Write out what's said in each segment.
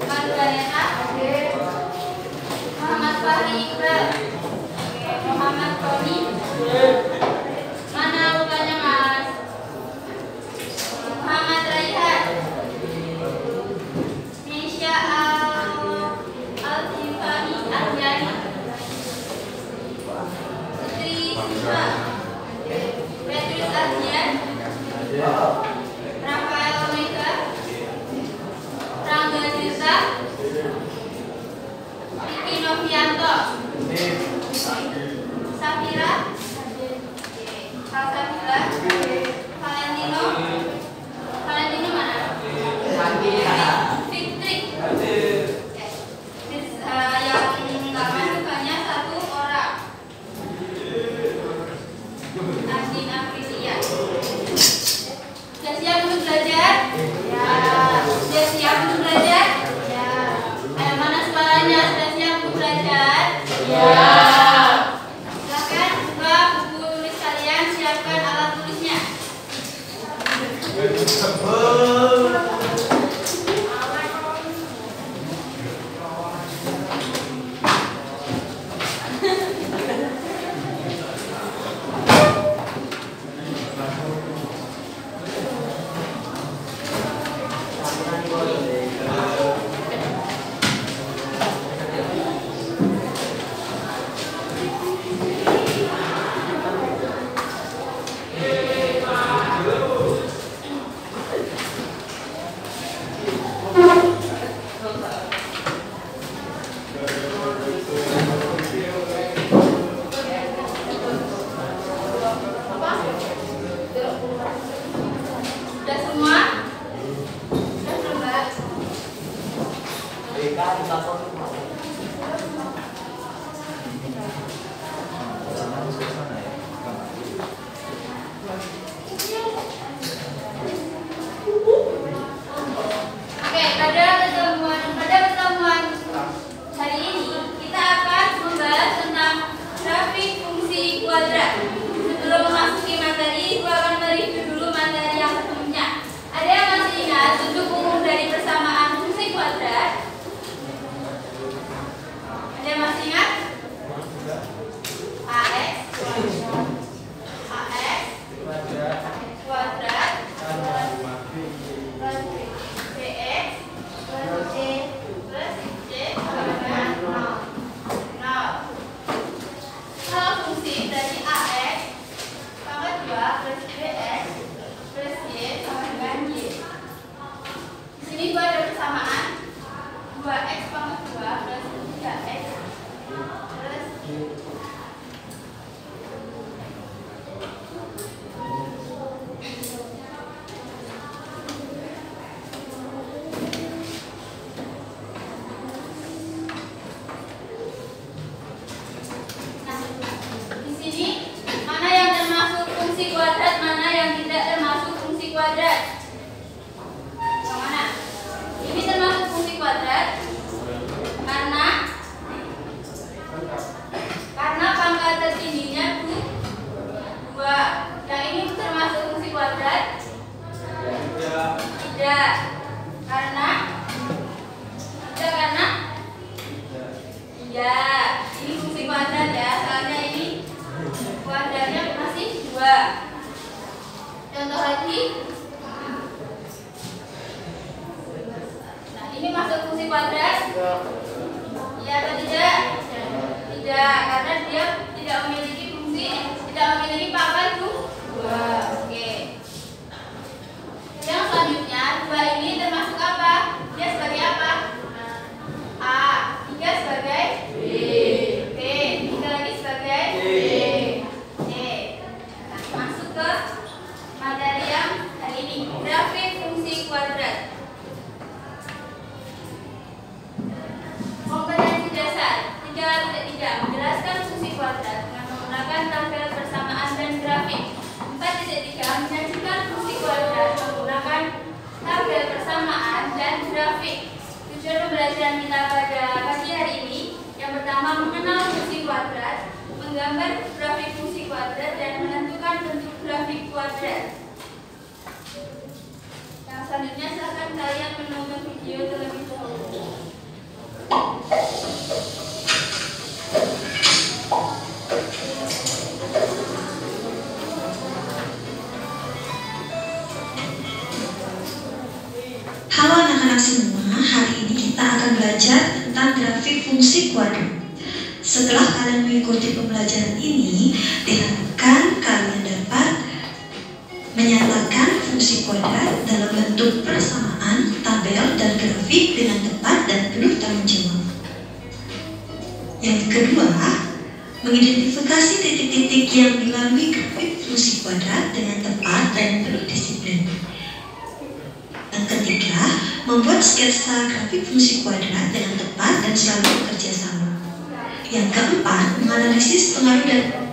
Margareta, Muhammad Fahri Iqbal, Muhammad Tony. Mana lukanya Mas? Muhammad Raihan, Misha Al-Tifani Arjani, Putri Siva, Petrus Ardian, Rafael Omega, Rangga Tirta, Riki Novianto, Safira, Salsabila, Valentino mana? Fitri. Yang nggak masuk hanya satu orang. Asing Aprilia. Sudah siap untuk belajar? Ya. Sudah siap untuk belajar? Ya. Ayo, mana suaranya? Sudah siap untuk belajar? Ya. Silakan buka buku tulis kalian, siapkan alat tulisnya. Sudah semua? Sudah belum, Mbak? Oke, pada pertemuan hari ini kita akan membahas tentang grafik fungsi kuadrat. Sebelum memasuki materi, gua akan mereview dulu materi yang sebelumnya. Ada yang masih ingat bentuk umum dari persamaan fungsi kuadrat? Ada yang masih ingat? AX kuadrat BX plus C sama 0. Kalau fungsi dari AX pangkat 2 plus BX plus Y sama dengan Y. Di sini gua ada persamaan 2x pangkat 2 plus 3x plus Y. Kuadrat, mana yang tidak termasuk fungsi kuadrat? Yang mana? Ini termasuk fungsi kuadrat karena pangkat tertingginya 2. Yang ini termasuk fungsi kuadrat? Tidak. Karena iya, ini fungsi kuadrat ya, soalnya ini kuadratnya masih 2. Contoh lagi. Nah, ini masuk fungsi kuadrat? Iya atau tidak? Tidak, karena dia tidak memiliki pangkat 2. Oke. Yang selanjutnya, 2 ini termasuk apa? Dia sebagai apa? A. 3 sebagai B. B. 3 lagi sebagai C. Nah, masuk ke materi yang hari ini, grafik fungsi kuadrat. Kompetensi dasar 3.3 menjelaskan fungsi kuadrat dengan menggunakan tabel persamaan dan grafik. 4.3 menyajikan fungsi kuadrat menggunakan tabel persamaan dan grafik. Tujuan pembelajaran kita pada pagi hari ini, yang pertama mengenal fungsi kuadrat, menggambar grafik fungsi kuadrat dan menentukan bentuk grafik kuadrat. Yang selanjutnya silakan kalian menonton video terlebih dahulu. Halo anak-anak semua, hari ini kita akan belajar tentang grafik fungsi kuadrat. Setelah kalian mengikuti pembelajaran ini, diharapkan kalian dapat menyatakan fungsi kuadrat dalam bentuk persamaan, tabel, dan grafik dengan tepat dan penuh tanggung jawab. Yang kedua, mengidentifikasi titik-titik yang dilalui grafik fungsi kuadrat dengan tepat dan penuh disiplin. Yang ketiga, membuat sketsa grafik fungsi kuadrat dengan tepat dan selalu bekerja sama. Yang keempat, menganalisis pengaruh dan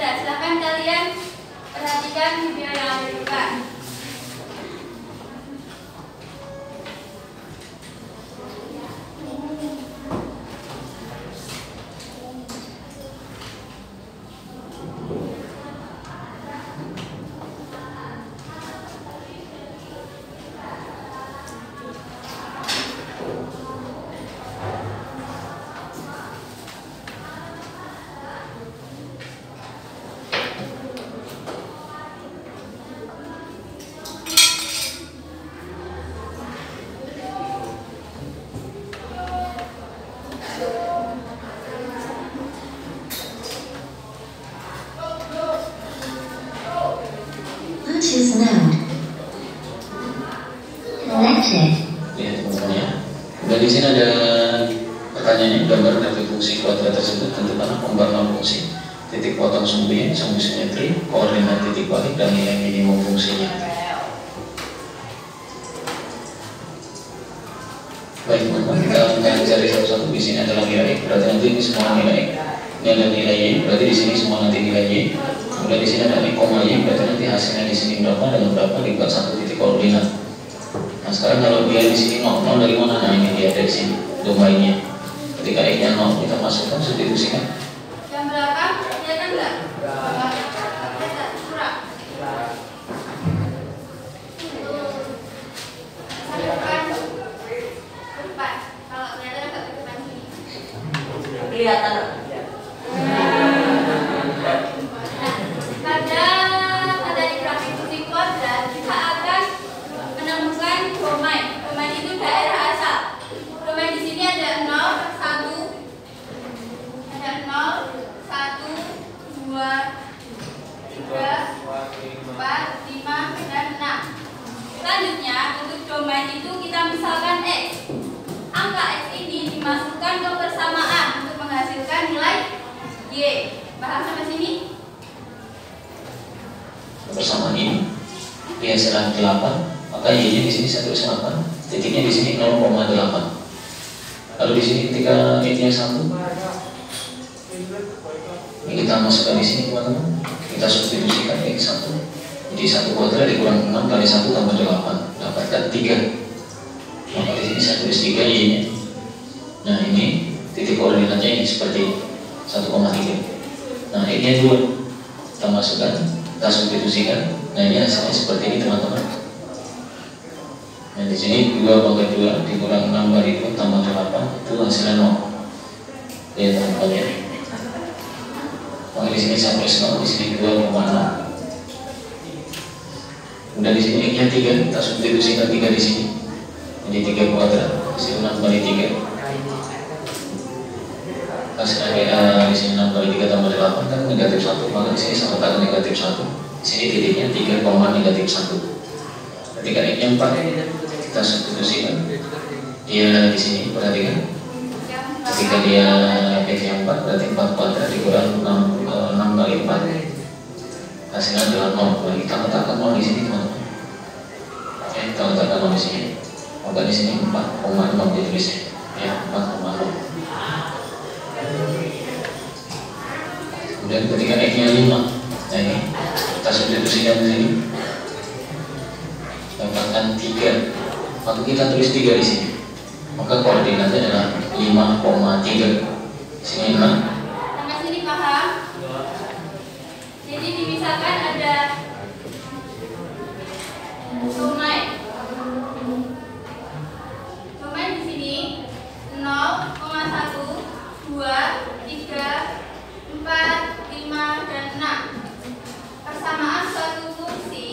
Silahkan kalian perhatikan video yang ada di depan. Bluetooth mode connected. Ya teman-teman ya. Dan di sini ada pertanyaannya, gambar dari fungsi kuadrat tersebut tentukan pembagian fungsi, titik potong sumbunya, sumbu simetri, koordinat titik balik dan nilai minimum fungsinya. Baik teman-teman, kita akan cari satu-satu. Di sini adalah nilai, berarti nanti ini semua nilai. Ini ada nilai y, berarti di sini semua nanti nilai y. Kemudian di sini ada koma y, berarti nanti hasilnya di sini berapa dengan berapa dibuat satu titik koordinat. Nah sekarang kalau dia di sini 0 dari mana? Nah ini dia dari sini domainnya. Ketika x-nya 0 kita masukkan substitusikan. Yang berapa? Kelihatan nggak? Kelihatan, kurang. Depan. Kalau kelihatan agak ke depan sini. Kelihatan. Pada di grafik fungsi kuadrat kita akan menemukan domain. Domain itu daerah asal. Domain di sini ada 0, 1, ada 0, 1, 2, 3, 4, 5, dan 6. Selanjutnya untuk domain itu kita misalkan x. Angka x ini dimasukkan ke persamaan untuk menghasilkan nilai y. Paham sampai sini? Persamaan ini dia serang 8, maka y-nya di sini 1,8, titiknya di sini 0,8. Lalu di sini ketika x-nya 1, ini kita masukkan di sini teman-teman, kita substitusikan x1, jadi 1 kuadrat dikurang 6 kali 1 tambah 8, dapatkan 3. Maka di sini 1/3 y-nya. Nah ini titik koordinatnya ini seperti ini, 1,3. Nah x-nya 2, kita masukkan, kita substitusikan. Nah ini hasilnya seperti ini teman-teman. Nah di sini 2/2 dikurang 6 kali 2 tambah 8 itu hasilnya 0. Lihat teman-teman ya. Maka di sini sampai 0, di sini 2,6. Kemudian di sini x-nya 3, kita substitusikan 3 di sini. Jadi 3 kuadrat, di sini 6 kali 3. Hasilnya di sini 6 kali 3 tambah 8 kan negatif 1, maka di sini sama kali negatif 1. Di sini titiknya 3, negatif 1. Ketika x-nya 4, kita substitusikan. Dia di sini perhatikan. Ketika dia x-nya 4, berarti 4 kuadrat dikurang 6 kali 4. Hasilnya adalah 0. Nah, kita letakkan 0 di sini teman-teman. Oke, kita letakkan 0 di sini. Maka di sini 4,6 ditulisnya. Ya, 4,6. Kemudian ketika x-nya 5, nah ini kita substitusikan di sini, dapatkan 3. Maka kita tulis 3 di sini. Maka koordinatnya adalah 5,3. Sini 6. Sampai sini paham? Jadi misalkan ada domain. Domain di sini 0,1, 2, 3, 4, 5, dan 6. Persamaan suatu fungsi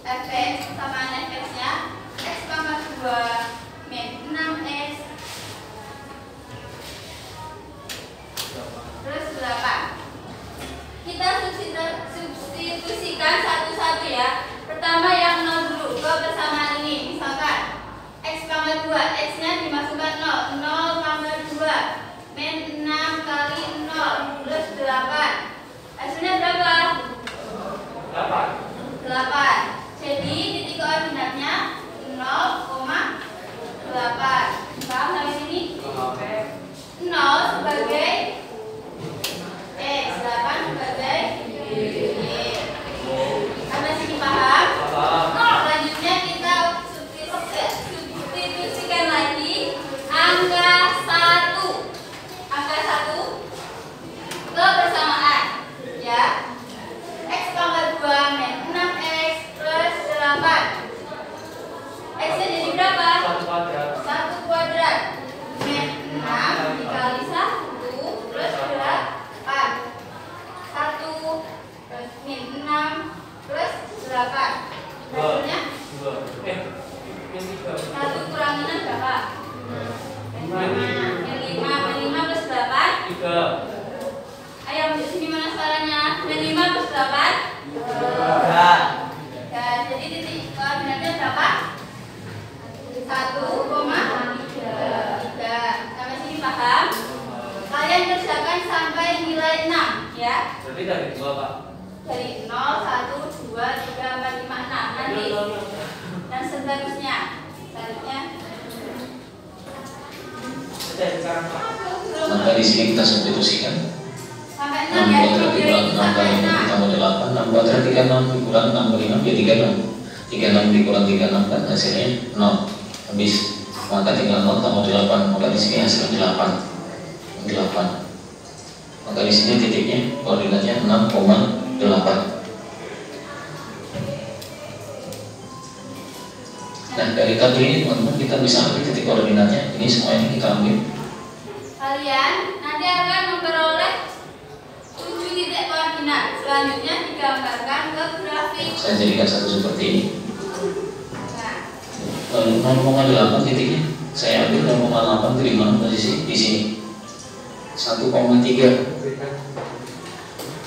fx, persamaan fx-nya x pangkat 2 min 6x disubstitusikan satu-satu ya. Pertama yang 0 dulu, kebersamaan ini. Misalkan X pangkat 2, X-nya dimasukkan 0, 0 pangkat 2, min 6 kali 0 plus 8. Hasilnya berapa? 8. Jadi titik koordinatnya 0,8. Paham sampai sini? 0 sebagai X, 8 sebagai Y. Sampai sini paham? Selanjutnya kita substitusikan lagi angka 1. Angka 1 kebersamaan ya. X pangkat 2 min 6X plus 8. X-nya jadi berapa? 1 kuadrat. Min 6 dikali 1 plus 8. 1 plus min 6 plus 8. Hasilnya 1 kurangi 6 berapa? Min 5 plus 8 3. Ayo untuk sini mana suaranya? Min 5 plus 8 ya, jadi titik koordinatnya berapa? 1,3. Sampai sini paham? Kalian kerjakan sampai nilai 6 ya. Berarti dari 2, Pak. Dari 0, 1, 2, 3, 4, 5, 6 nanti dan seterusnya. Selanjutnya Sekarang, Pak. Maka di sini kita substitusikan sampai 6 6 ya. kuadrat dikurang 6 kali 6 ditambah 8. 6 kuadrat 36 dikurang 6 kali 6 ya 36. 36 dikurang 36 kan hasilnya 0. Habis maka tinggal 0 tambah 8. Maka di sini hasilnya 8. Maka di sini titiknya koordinatnya 6,8. Nah dari tabel ini teman-teman kita bisa ambil titik koordinatnya. Ini semua ini kita ambil. Kalian nanti akan memperoleh 7 titik koordinat. Selanjutnya digambarkan ke grafik. Saya jadikan satu seperti ini. Nah, 0,8 titiknya saya ambil 0,8 dari mana posisi di sini 1,3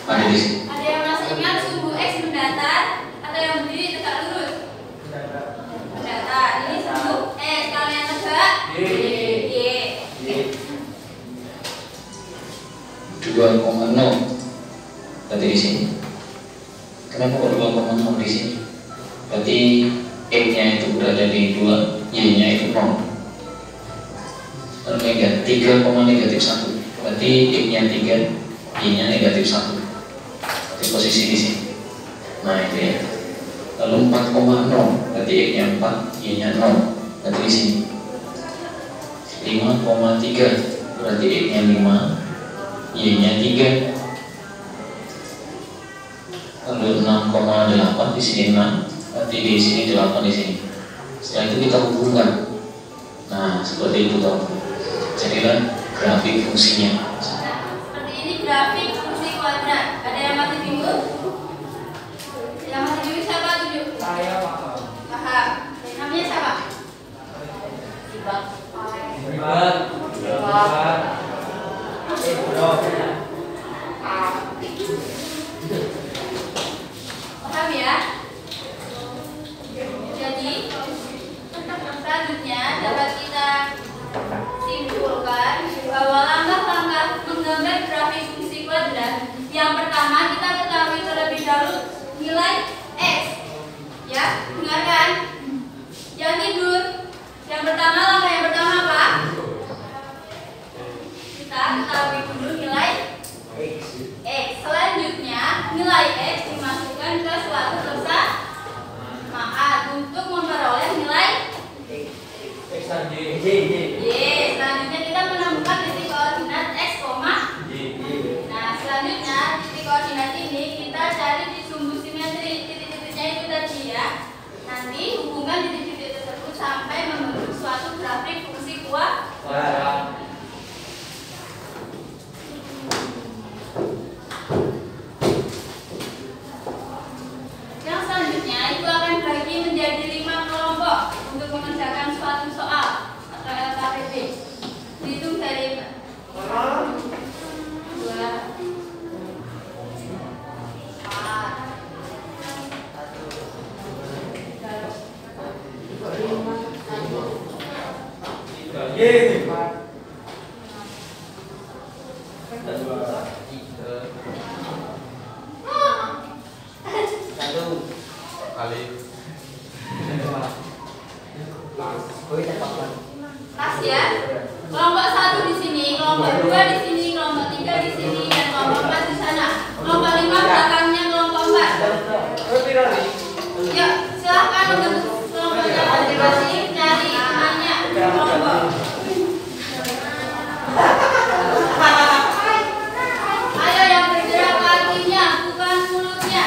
ada di sini. ada yang masih ingat sumbu X mendatar atau yang berdiri tegak lurus? Mendatar. Ini sumbu X. Kalau yang tegak Y. 2,0 berarti di sini. Kenapa kok 2,0 di sini? Berarti X-nya itu berada di 2, Y-nya itu 0. Lalu 3,-1. Berarti X-nya 3, Y-nya -1. Berarti posisi di sini. Nah itu ya. Lalu 4,0 berarti X-nya 4, Y-nya 0. Berarti di sini. 5,3 berarti X-nya 5, Y-nya 3. Lalu 6,8 di sini 6. Berarti di sini 8 di sini. Setelah itu kita hubungkan. Nah, seperti itu toh. Jadilah grafik fungsinya. Nah, seperti ini grafik fungsi kuadrat. Ada yang masih bingung? Yang masih bingung siapa tunjuk? Saya paham. Paham. Namanya siapa? Ribet. Paham ya? Jadi selanjutnya dapat kita simpulkan bahwa langkah-langkah menggambar grafik fungsi kuadrat. Yang pertama kita ketahui terlebih dahulu nilai X. Ya, dengarkan. Yang tidur. Yang pertama, langkah yang pertama apa? Kita ketahui dulu nilai X. Selanjutnya nilai X dimasukkan ke suatu persamaan untuk memperoleh nilai X dan Y. Y. Selanjutnya kita menemukan titik koordinat X, nah selanjutnya titik koordinat ini kita cari di sumbu simetri. Titik-titiknya itu tadi ya. Nanti hubungan titik-titik tersebut sampai membentuk suatu grafik fungsi kuadrat. Yang selanjutnya itu akan dibagi menjadi 5 kelompok untuk mengerjakan suatu soal atau LKPD. Pas ya. Kelompok 1 di sini, kelompok 2 di sini, kelompok 3 di sini, dan kelompok 4 di sana. Kelompok 5 belakangnya kelompok 4. Yuk, silahkan untuk kelompoknya masing-masing cari temannya kelompok. Ayo yang bergerak kakinya, bukan mulutnya.